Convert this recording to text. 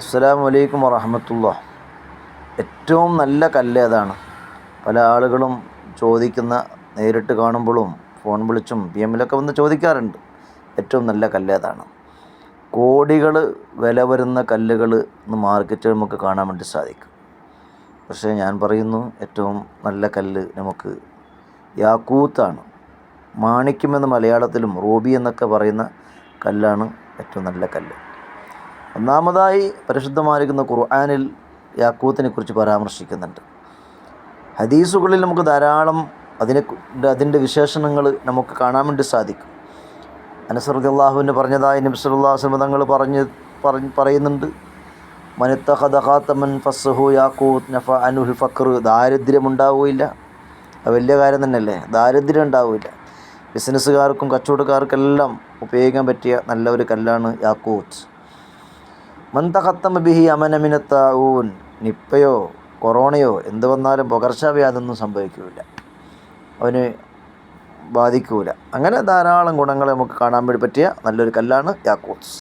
അസ്സലാമു അലൈക്കും വറഹ്മത്തുള്ളാഹി. ഏറ്റവും നല്ല കല്ല് ഏതാണ്? പല ആളുകളും ചോദിക്കുന്ന, നേരിട്ട് കാണുമ്പോഴും ഫോൺ വിളിച്ചും PMലൊക്കെ വന്ന് ചോദിക്കാറുണ്ട്, ഏറ്റവും നല്ല കല്ല് ഏതാണ്? കോടികൾ വില വരുന്ന കല്ലുകൾ ഇന്ന് മാർക്കറ്റിൽ നമുക്ക് കാണാൻ വേണ്ടി സാധിക്കും. പക്ഷേ ഞാൻ പറയുന്നു, ഏറ്റവും നല്ല കല്ല് നമുക്ക് യാക്കൂത്താണ്. മാണിക്യമെന്ന് മലയാളത്തിലും റൂബി എന്നൊക്കെ പറയുന്ന കല്ലാണ് ഏറ്റവും നല്ല കല്ല്. ഒന്നാമതായി പരിശുദ്ധമായിരിക്കുന്ന ഖുർആനിൽ യാക്കൂത്തിനെ കുറിച്ച് പരാമർശിക്കുന്നുണ്ട്. ഹദീസുകളിൽ നമുക്ക് ധാരാളം അതിൻ്റെ വിശേഷണങ്ങൾ നമുക്ക് കാണാൻ വേണ്ടി സാധിക്കും. അനസ് റളിയല്ലാഹുവിന് പറഞ്ഞതായി നബി സല്ലല്ലാഹു അലൈഹി വസല്ലം തങ്ങൾ പറയുന്നുണ്ട്, മനിത്തഖദ ഖാതമൻ ഫസ്സഹു യാക്കൂത്ത് നഫ അൻഹുൽ ഫഖർ. ദാരിദ്ര്യമുണ്ടാവുകയില്ല. അത് വലിയ കാര്യം തന്നെയല്ലേ, ദാരിദ്ര്യം ഉണ്ടാവില്ല. ബിസിനസ്സുകാർക്കും കച്ചവടക്കാർക്കെല്ലാം ഉപയോഗിക്കാൻ പറ്റിയ നല്ല ഒരു കല്ലാണ് യാക്കൂത്ത്. മൻ തഖത്തമ ബിഹി അമന മിന താഊൻ. നിപ്പയോ കൊറോണയോ എന്ത് വന്നാലും പകർച്ചവ്യാധൊന്നും സംഭവിക്കില്ല, അവന് ബാധിക്കൂല. അങ്ങനെ ധാരാളം ഗുണങ്ങൾ നമുക്ക് കാണാൻ വേണ്ടി പറ്റിയ നല്ലൊരു കല്ലാണ് യാക്കൂത്ത്.